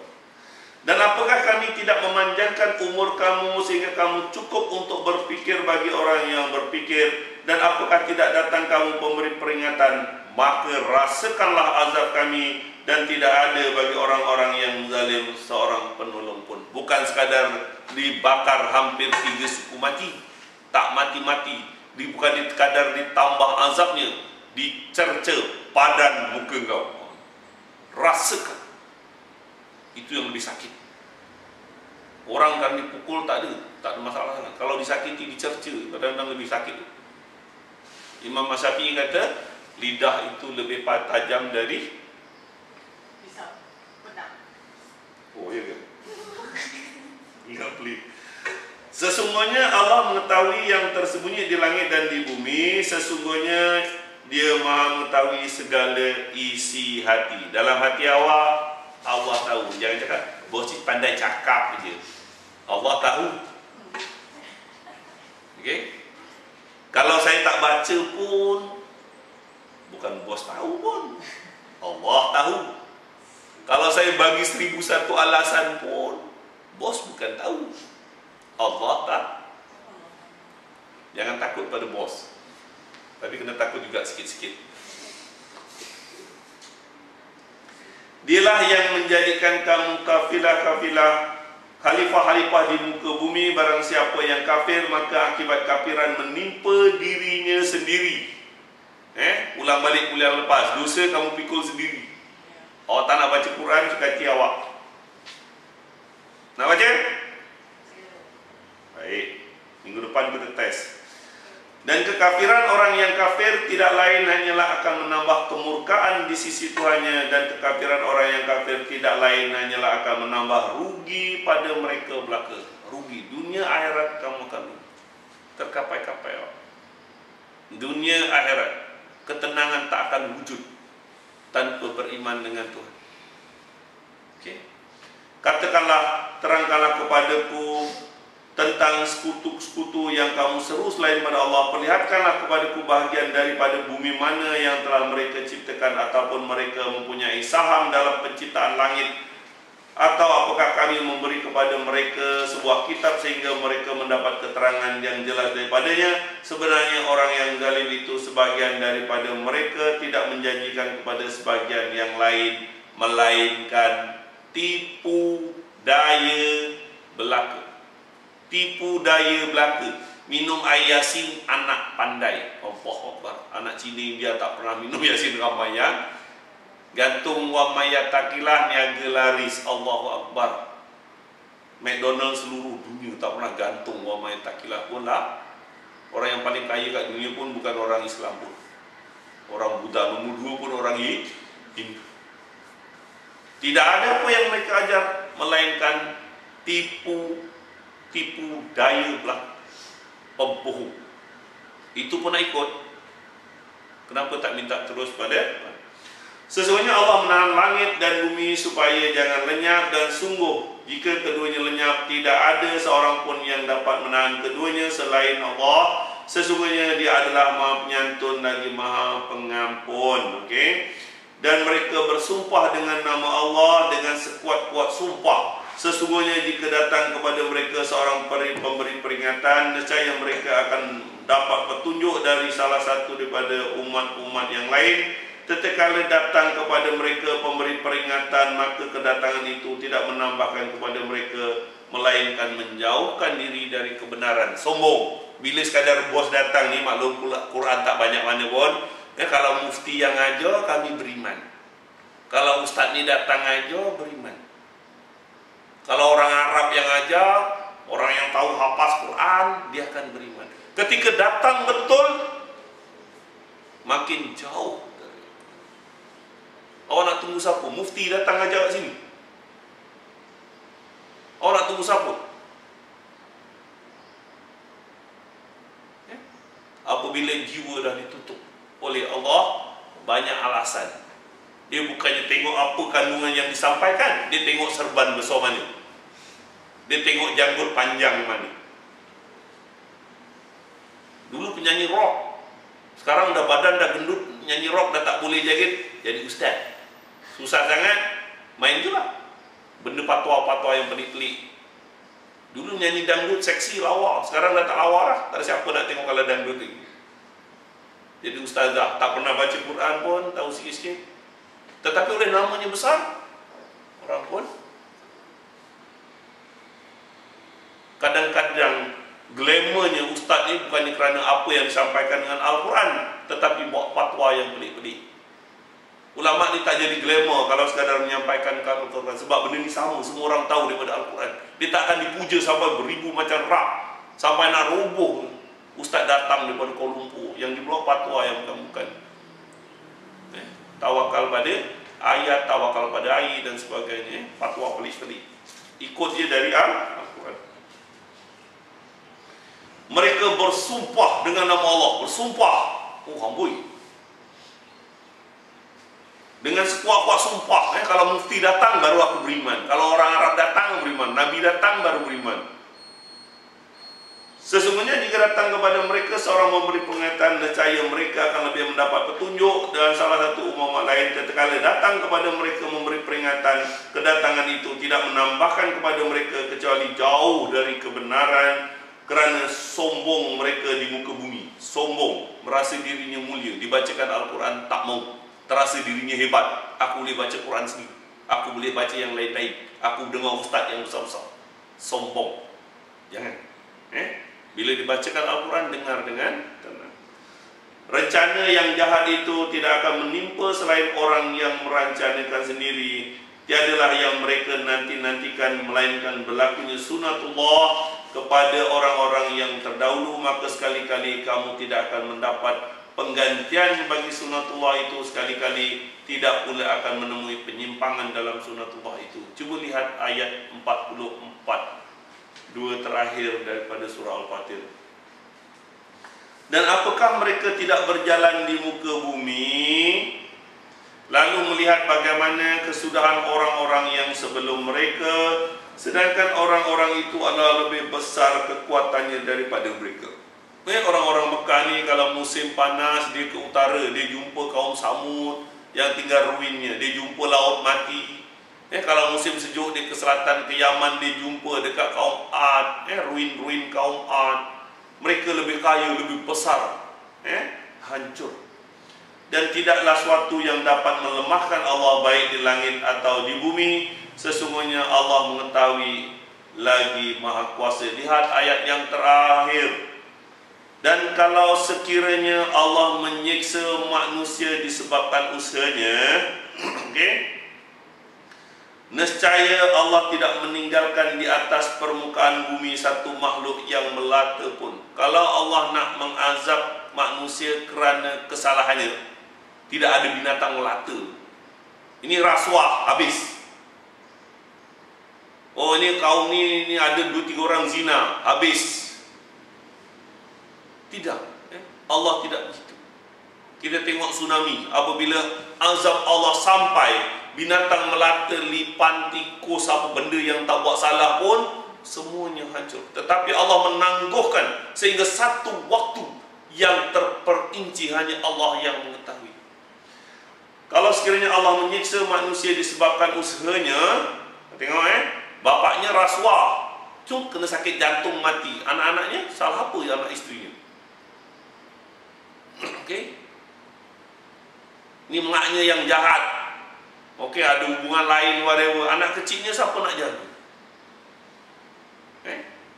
Dan apakah kami tidak memanjangkan umur kamu sehingga kamu cukup untuk berfikir bagi orang yang berfikir? Dan apakah tidak datang kamu pemberi peringatan? Maka rasakanlah azab kami, dan tidak ada bagi orang-orang yang zalim seorang penolong pun. Bukan sekadar dibakar hampir 3 suku mati, tak mati-mati, bukan sekadar ditambah azabnya, dicerca padan muka kau. Rasakan. Itu yang lebih sakit. Orang kan dipukul tak ada masalah. Kalau disakiti, dicerca, kadang-kadang lebih sakit. Imam Syafi'i kata, lidah itu lebih tajam dari Pisau. Pedang. oh ya kan? Ingat pelik. Sesungguhnya Allah mengetahui yang tersembunyi di langit dan di bumi. Sesungguhnya Dia Maha mengetahui segala isi hati. Dalam hati awak, Allah tahu. Jangan cakap bos pandai cakap je. Allah tahu. Okey? Kalau saya tak baca pun, bukan bos tahu pun, Allah tahu. Kalau saya bagi 1001 alasan pun, bos bukan tahu, Allah tak. Jangan takut pada bos, tapi kena takut juga sikit-sikit. Dialah yang menjadikan kamu kafilah-kafilah, khalifah-khalifah di muka bumi. Barang siapa yang kafir, maka akibat kafiran menimpa dirinya sendiri. Ulang balik kuliah lepas, dosa kamu pikul sendiri. Awak tak nak baca Quran, suka hati awak. Nak baca? Baik, minggu depan kita tes. Dan kekafiran orang yang kafir tidak lain hanyalah akan menambah kemurkaan di sisi Tuhannya, dan kekafiran orang yang kafir tidak lain hanyalah akan menambah rugi pada mereka belaka. Rugi dunia akhirat kamu akan terkapai-kapai. Dunia akhirat ketenangan tak akan wujud tanpa beriman dengan Tuhan. Okey. Katakanlah, terangkanlah kepadaku tentang sekutu-sekutu yang kamu seru selain pada Allah. Perlihatkanlah kepadaku bahagian daripada bumi mana yang telah mereka ciptakan, ataupun mereka mempunyai saham dalam penciptaan langit. Atau apakah kami memberi kepada mereka sebuah kitab sehingga mereka mendapat keterangan yang jelas daripadanya? Sebenarnya orang yang zalim itu, sebagian daripada mereka tidak menjanjikan kepada sebagian yang lain, melainkan tipu daya belaka. Tipu daya belaka. Minum air Yasin anak pandai. Allahu Akbar. Anak Cina dia tak pernah minum Yasin ramai yang gantung wa mayatakilah niaga laris. Allahu Akbar. McDonald's seluruh dunia tak pernah gantung wa mayatakilah pun lah. Orang yang paling kaya kat dunia pun bukan orang Islam pun. Orang Buddha nombor 2 pun orang Hindu. Tidak ada apa yang mereka ajar melainkan tipu daya belaka, pembohong. Itu pun nak ikut. Kenapa tak minta terus pada? Sesungguhnya Allah menahan langit dan bumi supaya jangan lenyap, dan sungguh jika keduanya lenyap, tidak ada seorang pun yang dapat menahan keduanya selain Allah. Sesungguhnya Dia adalah Maha Penyantun lagi Maha Pengampun. Okey. Dan mereka bersumpah dengan nama Allah dengan sekuat-kuat sumpah. Sesungguhnya jika datang kepada mereka seorang pemberi peringatan, nescaya mereka akan dapat petunjuk dari salah satu daripada umat-umat yang lain. Tatkala datang kepada mereka pemberi peringatan, maka kedatangan itu tidak menambahkan kepada mereka, melainkan menjauhkan diri dari kebenaran. Sombong. Bila sekadar bos datang ni, maklum Quran tak banyak mana pun. Kalau mufti yang ajar, kami beriman. Kalau ustaz ni datang ajar, beriman. Kalau orang Arab yang ajar, orang yang tahu hafaz Quran, dia akan beriman. Ketika datang betul, makin jauh dari. Awak nak tunggu siapa? Mufti datang ajar kat sini. Awak nak tunggu siapa? Apabila jiwa dah ditutup oleh Allah, banyak alasan. Dia bukannya tengok apa kandungan yang disampaikan, dia tengok serban besar mana, dia tengok janggut panjang mana. Dulu penyanyi rock, sekarang dah badan dah gendut, nyanyi rock dah tak boleh jaget, jadi ustaz. Susah sangat, main je lah benda patwa-patwa yang pelik-pelik. Dulu nyanyi dangdut seksi, lawa, sekarang dah tak lawa lah. Tak ada siapa nak tengok kalau dangdut lagi. Jadi ustazah, tak pernah baca Quran pun, tahu sikit-sikit. Tetapi oleh namanya besar, orang pun kadang-kadang glamournya ustaz ni bukannya kerana apa yang disampaikan dengan Al-Quran, tetapi buat fatwa yang pelik-pelik. Ulama ni tak jadi glamour kalau sekadar menyampaikan Al-Quran, sebab benda ni sama, semua orang tahu daripada Al-Quran. Dia tak akan dipuja sampai beribu macam rak, sampai nak roboh. Ustaz datang daripada Kuala Lumpur yang dibawa fatwa yang bukan-bukan. Tawakal pada ayat, tawakal pada air dan sebagainya, fatwa pelik-pelik. Ikut dia dari Al-Quran. Mereka bersumpah dengan nama Allah, bersumpah. Oh amboi, dengan sekuat-kuat sumpah. Kalau mufti datang baru aku beriman, kalau orang Arab datang beriman, Nabi datang baru beriman. Sesungguhnya jika datang kepada mereka seorang memberi pengetahuan, nescaya mereka akan lebih mendapat petunjuk. Dan salah satu umat lain, tatkala datang kepada mereka memberi peringatan, kedatangan itu tidak menambahkan kepada mereka kecuali jauh dari kebenaran, kerana sombong mereka di muka bumi. Sombong, merasa dirinya mulia, dibacakan Al-Quran tak mau, terasa dirinya hebat. Aku boleh baca Quran sendiri, aku boleh baca yang lain-lain, aku dengar ustaz yang besar-besar. Sombong. Jangan. Bila dibacakan Al-Quran, dengar dengan tenang. Rencana yang jahat itu tidak akan menimpa selain orang yang merancanakan sendiri. Tiadalah yang mereka nanti-nantikan, melainkan berlakunya sunatullah kepada orang-orang yang terdahulu. Maka sekali-kali kamu tidak akan mendapat penggantian bagi sunatullah itu, sekali-kali tidak pula akan menemui penyimpangan dalam sunatullah itu. Cuba lihat ayat 44, dua terakhir daripada surah Al-Fatir. Dan apakah mereka tidak berjalan di muka bumi, lalu melihat bagaimana kesudahan orang-orang yang sebelum mereka, sedangkan orang-orang itu adalah lebih besar kekuatannya daripada mereka. Orang-orang Mekah ni kalau musim panas dia ke utara, dia jumpa kaum Samud yang tinggal ruinnya, dia jumpa laut mati. Kalau musim sejuk dia ke selatan, ke Yaman, dia jumpa dekat kaum Ad, ruin-ruin kaum Ad. Mereka lebih kaya, lebih besar, hancur. Dan tidaklah suatu yang dapat melemahkan Allah baik di langit atau di bumi. Sesungguhnya Allah mengetahui lagi Maha Kuasa. Lihat ayat yang terakhir. Dan kalau sekiranya Allah menyiksa manusia disebabkan usahanya, nescaya Allah tidak meninggalkan di atas permukaan bumi satu makhluk yang melata pun. Kalau Allah nak mengazab manusia kerana kesalahannya, tidak ada binatang melata. Ini rasuah, habis. Oh ini kaum ni ada 2-3 orang zina, habis. Tidak, Allah tidak begitu. Kita tengok tsunami, apabila azab Allah sampai, binatang melata, lipan, tikus, apa benda yang tak buat salah pun semuanya hancur. Tetapi Allah menangguhkan sehingga satu waktu yang terperinci hanya Allah yang mengetahui. Kalau sekiranya Allah menyiksa manusia disebabkan usahanya, tengok bapaknya rasuah, kena sakit jantung mati, anak-anaknya salah apa anak isterinya? Ini maknya yang jahat. Ada hubungan lain, whatever. Anak kecilnya siapa nak jaga?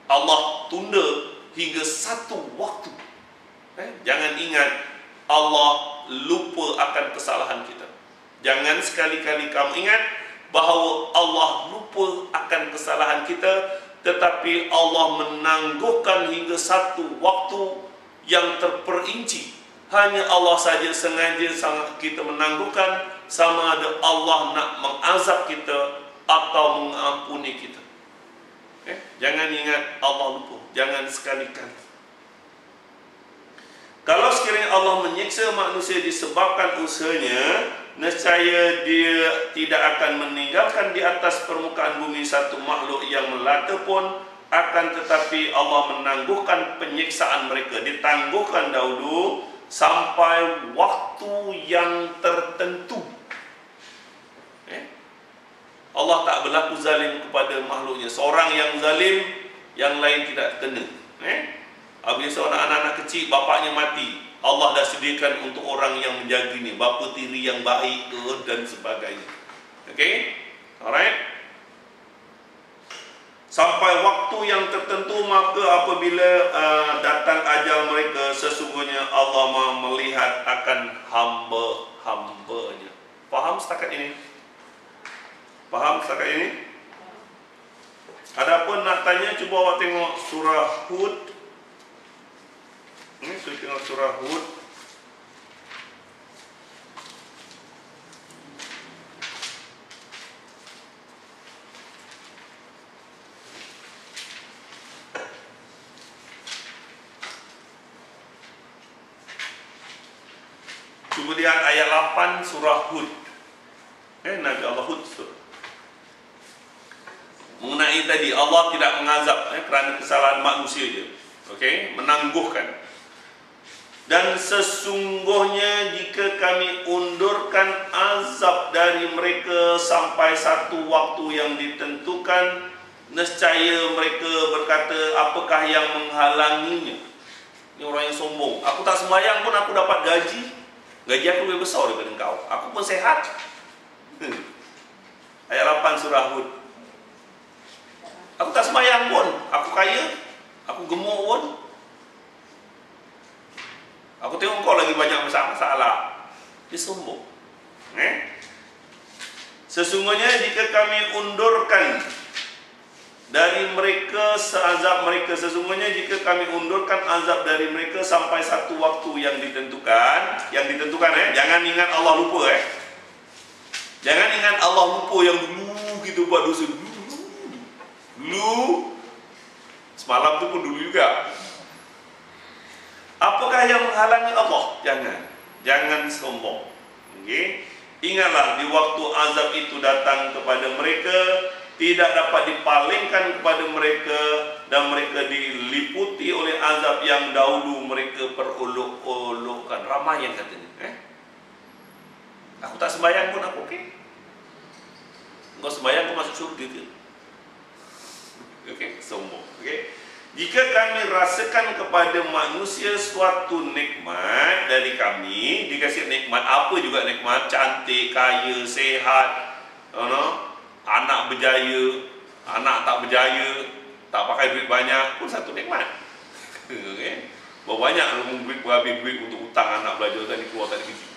Allah tunda hingga satu waktu. Jangan ingat Allah lupa akan kesalahan kita. Jangan sekali-kali kamu ingat bahawa Allah lupa akan kesalahan kita, tetapi Allah menangguhkan hingga satu waktu yang terperinci Hanya Allah saja sengaja sangat kita menangguhkan, sama ada Allah nak mengazab kita atau mengampuni kita. Jangan ingat Allah lupa, jangan sekali-kali. Kalau sekiranya Allah menyiksa manusia disebabkan usahanya, nescaya dia tidak akan meninggalkan di atas permukaan bumi satu makhluk yang melata pun, akan tetapi Allah menangguhkan penyiksaan mereka, ditangguhkan dahulu sampai waktu yang tertentu. Allah tak berlaku zalim kepada makhluknya. Seorang yang zalim, yang lain tidak kena. Apabila seorang anak-anak kecil, bapaknya mati, Allah dah sediakan untuk orang yang menjaga ni, bapa tiri yang baik dan sebagainya. Okey? Alright? Sampai waktu yang tertentu, maka apabila datang ajal mereka, sesungguhnya Allah Maha melihat akan hamba-hambanya. Faham setakat ini? Faham setakat ini? Adapun nak tanya, cuba awak tengok surah Hud. Ini saya tengok surah Hud. Cuba lihat ayat 8 surah Hud. Nabi Allah Hud surah. Mengenai tadi Allah tidak mengazab kerana kesalahan manusia je. Okey, menangguhkan. Dan sesungguhnya jika kami undurkan azab dari mereka sampai satu waktu yang ditentukan, nescaya mereka berkata, apakah yang menghalanginya? Ini orang yang sombong. Aku tak sembahyang pun aku dapat gaji. Gaji aku lebih besar daripada engkau. Aku pun sehat. Ayat 8 surah Hud. Aku tak sembahyang pun, aku kaya, aku gemuk pun. Aku tengok kau lagi banyak masalah. Dia sombong. Sesungguhnya jika kami undurkan dari mereka seazab mereka, sesungguhnya jika kami undurkan azab dari mereka sampai satu waktu yang ditentukan, jangan ingat Allah lupa. Jangan ingat Allah lupa yang dulu kita buat dosa dulu. Semalam tu pun dulu juga. Apakah yang menghalangi Allah? Jangan sombong. Okey. Ingatlah di waktu azab itu datang kepada mereka, tidak dapat dipalingkan kepada mereka, dan mereka diliputi oleh azab yang dahulu mereka perolok-olokkan. Ramai yang katanya, aku tak sembahyang pun aku okey. Engkau sembahyang kau masuk syurga ke? Okey, sombong. Okey. Jika kami rasakan kepada manusia suatu nikmat dari kami, dikasih nikmat apa juga nikmat, cantik, kaya, sehat, anak berjaya, anak tak berjaya, tak pakai duit banyak, pun satu nikmat. Okay. Berapa banyak habis duit untuk hutang anak belajar tadi keluar tadi kerja.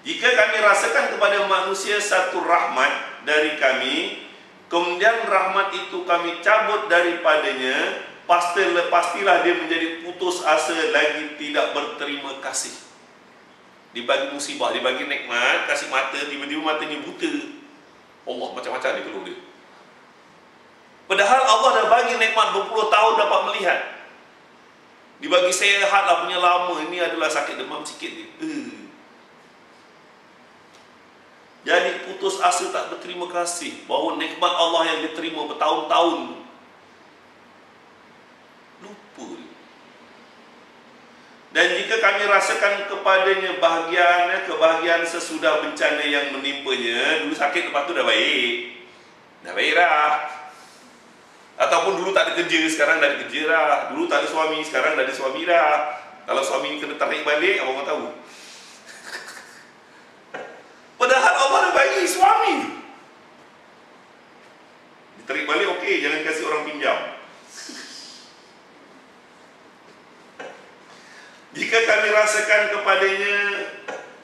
Jika kami rasakan kepada manusia satu rahmat dari kami, kemudian rahmat itu kami cabut daripadanya, pastilah dia menjadi putus asa lagi tidak berterima kasih. Dibagi musibah, dibagi nikmat, kasih mata, tiba-tiba matanya buta. Allah macam-macam dia keluar dia. Padahal Allah dah bagi nikmat 20 tahun dapat melihat. Dibagi sehat lah punya lama, ini adalah sakit demam sikit dia. Jadi putus asa tak berterima kasih bahawa nikmat Allah yang diterima bertahun-tahun lupa dia. Dan jika kami rasakan kepadanya kebahagiaan sesudah bencana yang menimpanya, dulu sakit lepas tu dah baik dah. Ataupun dulu tak ada kerja, sekarang dah ada kerja dah. Dulu tak ada suami, sekarang dah ada suami dah. Kalau suami kena tarik balik, abang tahu. Padahal Allah dah bagi suami. Ditarik balik okey, jangan kasih orang pinjam. Jika kami rasakan kepadanya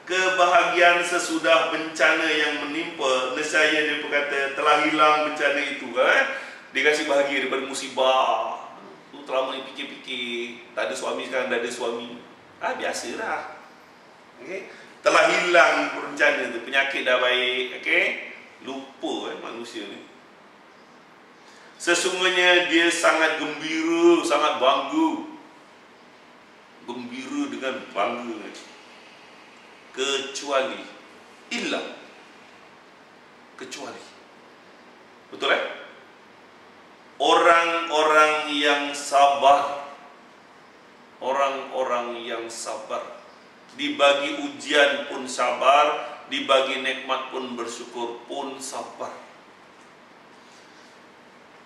kebahagiaan sesudah bencana yang menimpa, nescaya dia berkata telah hilang bencana itu. Dia kasih bahagia daripada musibah. Tu terlalu fikir-fikir, tak ada suami, sekarang dah ada suami. Biasalah. Okey. Telah hilang rencana tu, penyakit dah baik, okey? Lupa manusia ni. Sesungguhnya dia sangat gembira, sangat bangga. Gembira dengan bangga. Kecuali kecuali. Betul orang-orang yang sabar. Orang-orang yang sabar. Dibagi ujian pun sabar, dibagi nikmat pun bersyukur pun sabar.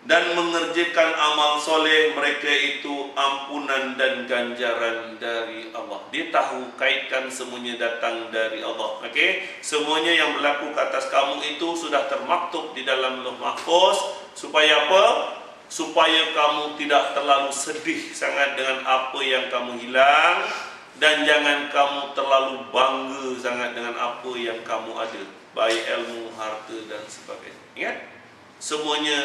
Dan mengerjakan amal soleh, mereka itu ampunan dan ganjaran dari Allah. Dia tahu kaitkan semuanya datang dari Allah. Okey, semuanya yang berlaku ke atas kamu itu sudah termaktub di dalam Lauh Mahfuz. Supaya apa? Supaya kamu tidak terlalu sedih sangat dengan apa yang kamu hilang, dan jangan kamu terlalu bangga sangat dengan apa yang kamu ada, baik ilmu, harta dan sebagainya. Ingat, semuanya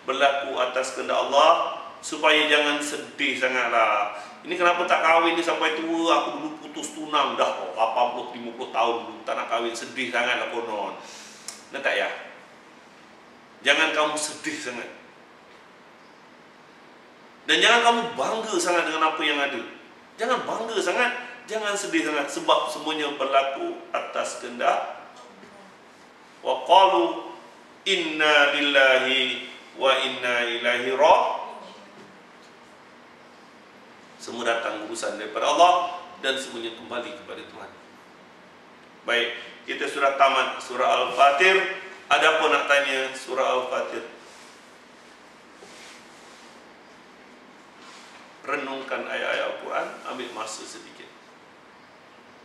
berlaku atas kehendak Allah, supaya jangan sedih sangatlah. Ini kenapa tak kahwin ni sampai tua, aku dulu putus tunang dah 80-50 tahun dulu, tak nak kahwin, sedih sangatlah konon. Nah tak ya? Jangan kamu sedih sangat. Dan jangan kamu bangga sangat dengan apa yang ada. Jangan bangga sangat, jangan sedih sangat, sebab semuanya berlaku atas kehendak. Wa qalu inna lillahi wa inna ilaihi raji'un. Semua datang urusan daripada Allah dan semuanya kembali kepada Tuhan. Baik, kita sudah tamat surah Al-Fatir. Ada apa nak tanya surah Al-Fatir? Renungkan ayat-ayat Al-Quran, ambil masa sedikit.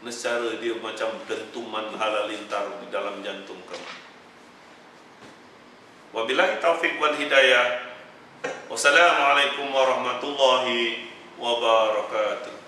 Nescaya dia macam dentuman halalintar di dalam jantung kamu. Wabillahi taufiq wal hidayah. Wassalamualaikum warahmatullahi wabarakatuh.